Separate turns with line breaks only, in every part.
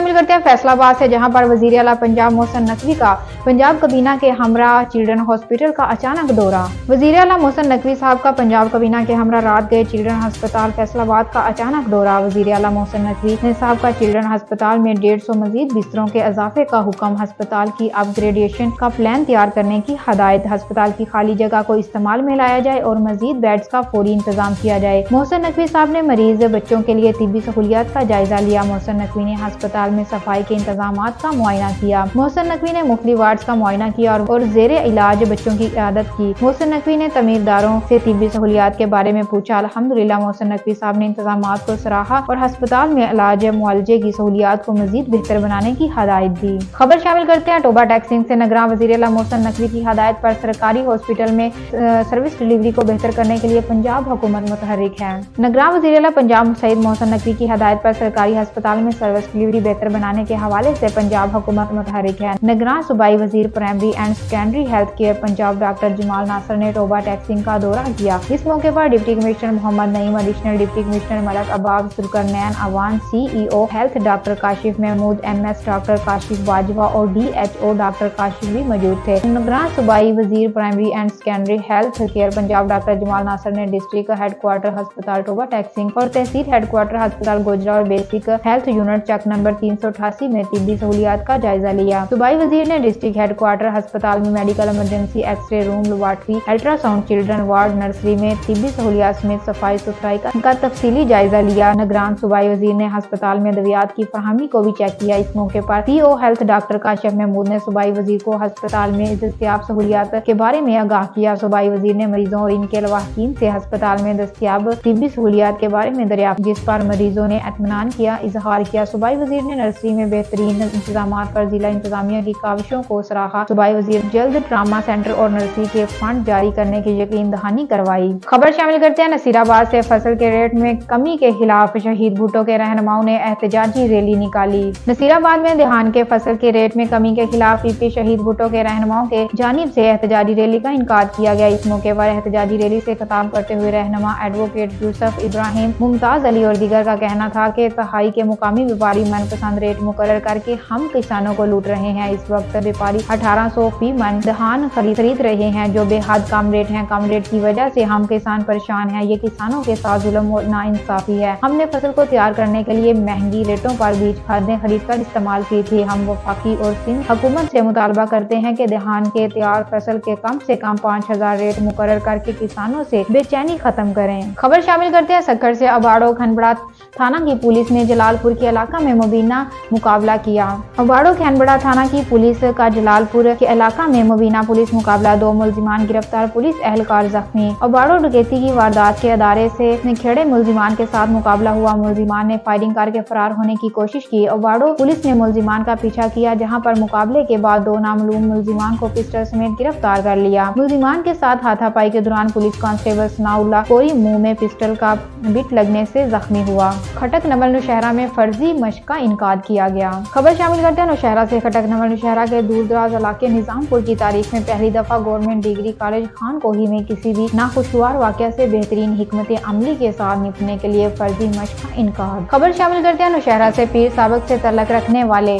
शामिल करते हैं फैसलाबाद से, जहां पर वजीर आला पंजाब मोहसिन नकवी का पंजाब कबीना के हमरा चिल्ड्रन हॉस्पिटल का अचानक दौरा। वजीर आला मोहसिन नकवी साहब का पंजाब कबीना के हमरा रात गए चिल्ड्रन अस्पताल फैसलाबाद का अचानक दौरा। वजीर आला मोहसिन नकवी ने साहब का चिल्ड्रन अस्पताल में 150 मजीद बिस्तरों के इजाफे का हुक्म, अस्पताल की अपग्रेडेशन का प्लान तैयार करने की हदायत, अस्पताल की खाली जगह को इस्तेमाल में लाया जाए और मजीद बेड्स का फौरी इंतजाम किया जाए। मोहसिन नकवी साहब ने मरीज बच्चों के लिए तिब्बी सहूलियात का जायजा लिया। मोहसिन नकवी ने अस्पताल में सफाई के इंतजामात का मुआयना किया। मोहसिन नकवी ने मुख्तलिफ वार्ड्स का मुआयना किया और जेरे इलाज बच्चों की इयादत की। मोहसिन नकवी ने तमीरदारों से तिब्बी सहूलियात के बारे में पूछा। अल्हम्दुलिल्लाह मोहसिन नकवी साहब ने इंतजामात को सराहा और अस्पताल में इलाज मुआलजे की सहूलियात को मजीद बेहतर बनाने की हदायत दी। खबर शामिल करते हैं टोबा टैक्सिंग से। नगरां वज़ीर आला मोहसिन नकवी की हदायत पर सरकारी हॉस्पिटल में सर्विस डिलीवरी को बेहतर करने के लिए पंजाब हुकूमत मुतहर्रिक है। नगरां वज़ीर आला पंजाब सईद मोहसिन नकवी की हदायत पर सरकारी अस्पताल में सर्विस डिलीवरी बेहतर बनाने के हवाले से पंजाब हुकूमत मुतहर्रिक है। नगरां सूबाई वजीर primary and secondary health care Punjab doctor Jamal Nasir ने टोबा टैक्सिंग का दौरा किया। इस मौके पर deputy commissioner Muhammad Naeem, additional deputy commissioner Malik Abbas, Zulqarnain Awan, CEO health doctor Kashif Mahmood, MS doctor Kashif Bajwa और DHO डॉक्टर काशिफ भी मौजूद थे। नगरां सूबाई वजीर primary and secondary health care Punjab doctor Jamal Nasir ने डिस्ट्रिक्ट हेडक्वार्टर अस्पताल टोबा टैक्सिंग और तहसील हेडक्वार्टर अस्पताल गोजरा और basic health unit Chak number 388 में तिब्बी सहूलियात का जायजा लिया। सूबाई वजीर ने डिस्ट्रिक्ट हेडक्वार्टर अस्पताल में medical emergency, X ray room, laboratory, ultrasound, children ward, nursery में तिब्बी सहूलियात समेत सफाई सुथराई का तफसीली जायजा लिया। नगरान सूबाई वजीर ने अस्पताल में दवाइयात की फराहमी को भी चेक किया। इस मौके पर CO health doctor Kashif Mahmood ने सूबाई वजीर को अस्पताल में दस्तयाब सहूलियात के बारे में आगाह किया। सूबाई वजीर ने मरीजों और इनके लवाहकीन से अस्पताल में दस्तयाब तिब्बी सहूलियात के बारे में दरियाफ्त, जिस पर मरीजों ने इत्मीनान किया, इजहार किया। सूबाई वजीर ने नर्सरी में बेहतरीन इंतजामात पर जिला इंतजामिया की काविशों को सराहा। सूबाई वजीर जल्द ट्रामा सेंटर और नर्सरी के फंड जारी करने की यकीन दहानी करवाई। खबर शामिल करते हैं नसीराबाद से। फसल के रेट में कमी के खिलाफ शहीद भुट्टो के रहनुमाओं ने एहतजाजी रैली निकाली। नसीराबाद में धान के फसल के रेट में कमी के खिलाफ PP शहीद भुट्टो के रहनुमाओं के जानिब से एहतजाजी रैली का इनकाद किया गया। इस मौके पर एहतजाजी रैली से खिताब करते हुए रहनुमा एडवोकेट यूसुफ इब्राहिम, मुमताज अली और दीगर का कहना था कि तहाई के मुकामी व्यापारी मनपसंद रेट मुकर्रर करके हम किसानों को लूट रहे हैं। इस वक्त व्यापारी 1800 फी मन धान खरीद रहे हैं, जो बेहद कम रेट है। कम रेट की वजह से हम किसान परेशान हैं। ये किसानों के साथ जुल्म और नाइंसाफी है। हमने फसल को तैयार करने के लिए महंगी रेटों पर बीज खादें खरीद कर इस्तेमाल की थी। हम वफाकी और सिंध हुकूमत से मुतालबा करते हैं कि धान के तैयार फसल के कम से कम 5000 रेट मुकर्रर करके किसानों से बेचैनी खत्म करें। खबर शामिल करते हैं सक्कर से। अबाड़ो खनबड़ा थाना की पुलिस ने जलालपुर के इलाका में मुबीना मुकाबला किया। अबाड़ो खनबड़ा थाना की पुलिस का जलालपुर के इलाका में मुबीना पुलिस मुकाबला, 2 मुलजिमान गिरफ्तार, पुलिस एहलकार जख्मी। अबाड़ो डकैती की वारदात के अदारे से खेड़े मुलजिमान के साथ मुकाबला हुआ। मुलजिमान ने फायरिंग करके फरार होने की कोशिश की। अबाड़ो पुलिस ने मुलजिमान का पीछा किया, जहां पर मुकाबले के बाद 2 नामालूम मुलजिमान को पिस्टल समेत गिरफ्तार कर लिया। मुलजिमान के साथ हाथापाई के दौरान पुलिस कांस्टेबल सनाउल्लाह कोई मुंह में पिस्टल का बिट लगने से जख्मी हुआ। खटक नवल नौशहरा में फर्जी मशक का इनकाद किया गया। खबर शामिल करते हैं नौशहरा से। खटक नवल नौशहरा के दूर दराज इलाके निजामपुर की तारीख में पहली दफा गवर्नमेंट डिग्री कॉलेज खान कोही में किसी भी नाखुशगवार वाकया से बेहतरीन हिकमत अमली के साथ निपटने के लिए फर्जी मशक का इनकाद। खबर शामिल करते हैं नौशहरा से। पीर साबक से तल्लक रखने वाले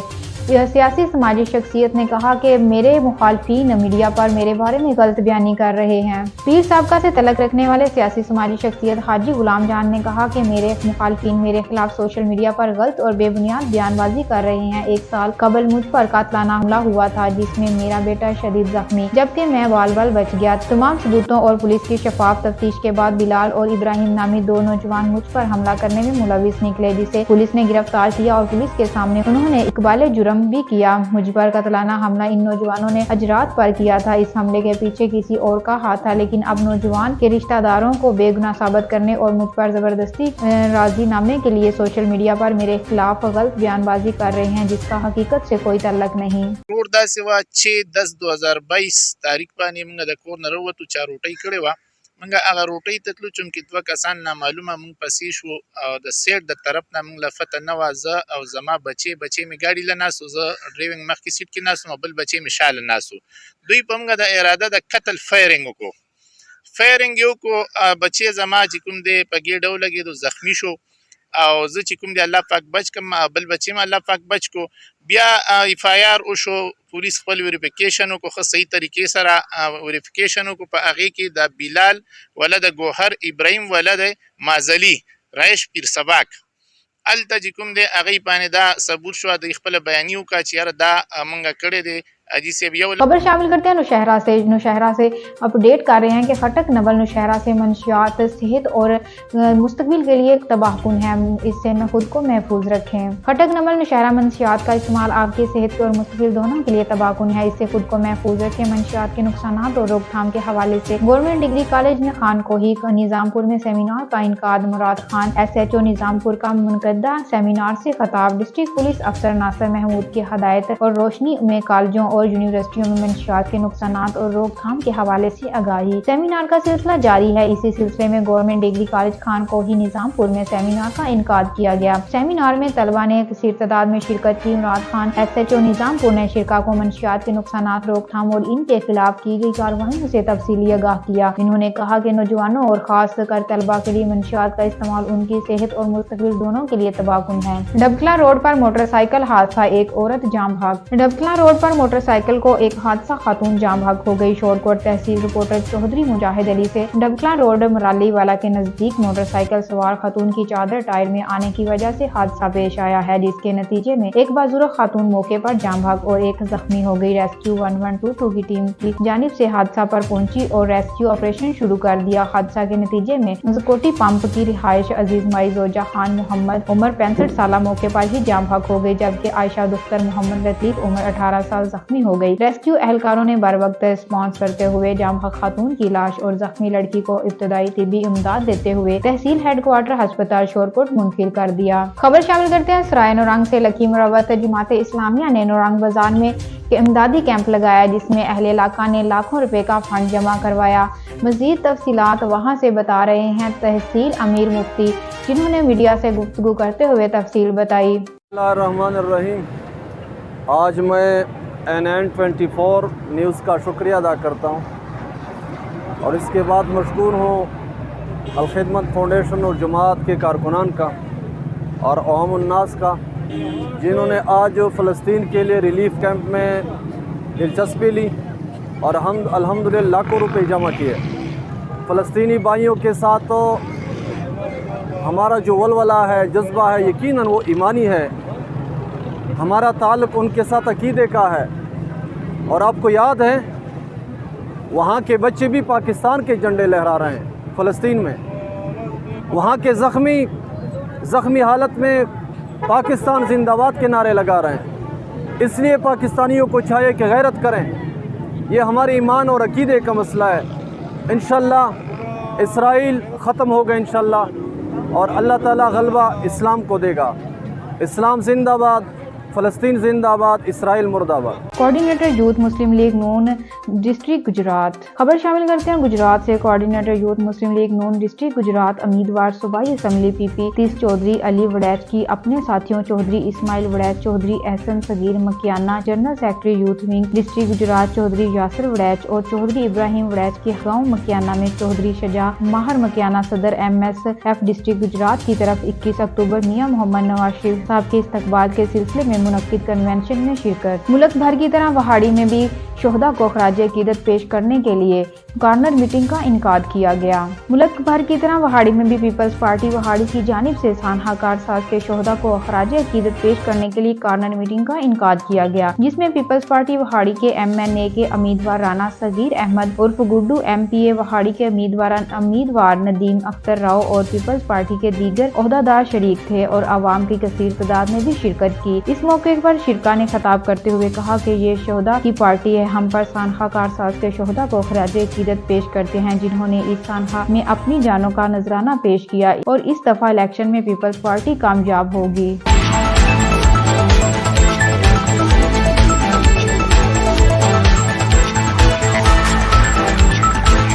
सियासी समाजी शख्सियत ने कहा कि मेरे मुखालफीन मीडिया पर मेरे बारे में गलत बयानी कर रहे हैं। पीर साबका से तल्लक रखने वाले सियासी समाजी शख्सियत हाजी गुलाम जान ने कहा कि मेरे मुखालफीन मेरे खिलाफ सोशल मीडिया पर गलत और बेबुनियाद बयानबाजी कर रहे हैं। 1 साल कबल मुझ पर कातलाना हमला हुआ था, जिसमें मेरा बेटा शदीद जख्मी, जबकि मैं बाल बाल बच गया। तमाम सबूतों और पुलिस की शफाफ तफ्तीश के बाद बिलाल और इब्राहिम नामी 2 नौजवान मुझ पर हमला करने में मुलविस निकले, जिसे पुलिस ने गिरफ्तार किया और पुलिस के सामने उन्होंने इकबाल जुर्म भी किया। मुझ पर कतलाना हमला इन नौजवानों ने अजरात पर किया था। इस हमले के पीछे किसी और का हाथ था, लेकिन अब नौजवान के रिश्तेदारों को बेगुनाह साबित करने और मुझ पर जबरदस्ती राजीनामे के लिए सोशल मीडिया पर मेरे खिलाफ गलत बयानबाजी कर रहे हैं, जिसका हकीकत से कोई तल्लक नहीं।
6/10/2022 तारीख باندې موږ د کور نه راووتو، چا روټۍ کړې وه. موږ هغه روټۍ ته تلو، چونکې 2 کسان نامعلومه موږ پسې شو او د سیټ د طرف نه موږ له فتح نه وه. زه او زما بچې مې ګاډي له ناست وو، زه ډریونګ مخکې سیټ کې ناست وم او بل بچې مې شاله ناست وو. دوی په موږ د اراده د قتل فایرنګ وکړو. فایرنګ یې وکړو، بچې زما چې کوم دی په ګېډه ولګېدو، زخمي شو او زه چې کوم دی الله پاک بچ کم بل بچی ما الله پاک بچ کو بیا ایف آی آر او شو پولیس خپل ویریفیکیشن کو خو صحیح طریقې سره ویریفیکیشن کو په هغه کې د بلال ولد ګوهر ابراهیم ولد مازلی رایش پیر سباک الته چې کوم دی هغه باندې دا ثبوت شو د خپل بیانیو کا چې یار دا مونږه کړی دی
خبر شامل کرتے ہیں نوشہرہ سے اپڈیٹ کر رہے ہیں کہ خٹک نول نوشہرہ سے منشیات صحت اور مستقبل کے لیے تباہ کن ہے، اس سے خود کو محفوظ رکھیں۔ خٹک نول نوشہرہ منشیات کا استعمال آپ کی صحت اور مستقبل دونوں کے لیے تباہ کن ہے، اس سے خود کو محفوظ رکھیں۔ منشیات کے نقصانات اور روک تھام کے حوالے سے گورنمنٹ ڈگری کالج میں خان کوہی نظام پور میں سیمینار کا انعقاد۔ مراد خان SHO نظام پور کا منعقدہ سیمینار سے خطاب۔ ڈسٹرکٹ پولیس افسر ناصر محمود کی ہدایت اور روشنی میں کالجوں اور یونیورسٹیوں میں منشیات کے نقصانات اور روک تھام کے حوالے سے آگاہی۔ سیمینار کا سلسلہ جاری ہے، اسی سلسلے میں گورنمنٹ ڈگری کالج خان کوہی نظام پور میں سیمینار کا انعقاد کیا گیا۔ سیمینار میں طلبہ نے کثیر تعداد میں شرکت کی۔ مراد خان SHO نظام پور نے شرکا کو منشیات کے نقصانات، روک تھام اور ان کے خلاف کی گئی کارروائیوں سے تفصیلی آگاہ کیا۔ انہوں نے کہا کہ نوجوانوں اور خاص کر طلبہ کے لیے منشیات کا استعمال ان کی صحت اور مستقبل دونوں کے لیے تباہ کن ہے۔ ڈبکلا روڈ پر موٹر سائیکل حادثہ، ایک عورت جاں بحق۔ ڈبکلا روڈ پر موٹر سائیکل کو ایک حادثہ، خاتون جاں بحق ہو گئی۔ شورکوٹ تحصیل رپورٹر چودھری مجاہد علی سے ڈبکلا روڈ مرالی والا کے نزدیک موٹر سائیکل سوار خاتون کی چادر ٹائر میں آنے کی وجہ سے حادثہ پیش آیا ہے، جس کے نتیجے میں ایک بازورگ خاتون موقع پر جاں بحق اور ایک زخمی ہو گئی۔ ریسکیو 1122 کی ٹیم کی جانب سے حادثہ پر پہنچی اور ریسکیو آپریشن شروع کر دیا۔ حادثہ کے نتیجے میں زکوٹی پمپ کی رہائش عزیز مائی زوجہ خان محمد عمر 65 سالہ موقع پر ہی جاں بحق ہو گئی، جبکہ عائشہ دختر محمد لطیف عمر 18 سال زخمی ہو گئی۔ ریسکیو اہلکاروں نے بروقت رسپانس کرتے ہوئے جاں بحق خاتون کی لاش اور زخمی لڑکی کو ابتدائی طبی امداد دیتے ہوئے تحصیل ہیڈ کوارٹر ہسپتال شورکوٹ منتقل کر دیا۔ خبر شامل کرتے ہیں سرائے نورنگ سے۔ لکی مروت جماعت اسلامیہ نے نورنگ بازار میں امدادی کیمپ لگایا، جس میں اہل علاقہ نے لاکھوں روپے کا فنڈ جمع کروایا۔ مزید تفصیلات وہاں سے بتا رہے ہیں تحصیل امیر مفتی، جنہوں نے میڈیا سے گفتگو کرتے ہوئے تفصیل بتائی۔
بسم اللہ الرحمن الرحیم۔ آج میں NN24 نیوز کا شکریہ ادا کرتا ہوں اور اس کے بعد مشکور ہوں الخدمت فاؤنڈیشن اور جماعت کے کارکنان کا اور عوام الناس کا، جنہوں نے آج فلسطین کے لیے ریلیف کیمپ میں دلچسپی لی اور ہم الحمدللہ لاکھوں روپے جمع کیے۔ فلسطینی بھائیوں کے ساتھ تو ہمارا جو ولولہ ہے، جذبہ ہے، یقیناً وہ ایمانی ہے۔ ہمارا تعلق ان کے ساتھ عقیدے کا ہے، اور آپ کو یاد ہے وہاں کے بچے بھی پاکستان کے جھنڈے لہرا رہے ہیں فلسطین میں۔ وہاں کے زخمی حالت میں پاکستان زندہ باد کے نعرے لگا رہے ہیں۔ اس لیے پاکستانیوں کو چاہیے کہ غیرت کریں، یہ ہمارے ایمان اور عقیدے کا مسئلہ ہے۔ انشاءاللہ اسرائیل ختم ہوگا انشاءاللہ، اور اللہ تعالیٰ غلبہ اسلام کو دے گا۔ اسلام زندہ باد، فلسطین زندہ باد، اسرائیل مرد آباد۔
کوارڈینیٹر یوتھ مسلم لیگ نون ڈسٹرکٹ گجرات۔ خبر شامل کرتے ہیں گجرات سے۔ کوارڈینیٹر یوتھ مسلم لیگ نون ڈسٹرکٹ گجرات امیدوار صوبائی اسمبلی PP 30 چودھری علی وڑیچ کی اپنے ساتھیوں Chaudhry Ismail Warraich, Chaudhry Ahsan Saghir Mukiana, general secretary youth wing district Gujrat Chaudhry Yasir Warraich اور چودھری ابراہیم وڑیچ کی گاؤں مکیانہ میں چودھری شجاع ماہر مکیانہ صدر MSF ڈسٹرکٹ گجرات کی طرف 21 اکتوبر میاں محمد نواز شریف صاحب کے استقبال کے سلسلے میں منعقد کنونشن میں شرکت۔ ملک بھر کی طرح وہاڑی میں بھی شہداء کو خراج عقیدت پیش کرنے کے لیے کارنر میٹنگ کا انعقاد کیا گیا۔ ملک بھر کی طرح وہاڑی میں بھی پیپلز پارٹی وہاڑی کی جانب سے سانحہ کارساز کے شہداء کو خراج عقیدت پیش کرنے کے لیے کارنر میٹنگ کا انعقاد کیا گیا، جس میں پیپلز پارٹی وہاڑی کے MNA کے امیدوار رانا صغیر احمد عرف گڈو، MPA وہاڑی کے امیدوار ندیم اختر راؤ اور پیپلز پارٹی کے دیگر عہدیدار شریک تھے اور عوام کی کثیر تعداد نے بھی شرکت کی۔ اس موقع پر شرکا نے خطاب کرتے ہوئے کہا کہ یہ شہداء کی پارٹی ہے، ہم پر سانحہ کارساز کے شہداء کو خراج عقیدت پیش کرتے ہیں، جنہوں نے اس سانحہ میں اپنی جانوں کا نذرانہ پیش کیا، اور اس دفعہ الیکشن میں پیپلز پارٹی کامیاب ہوگی۔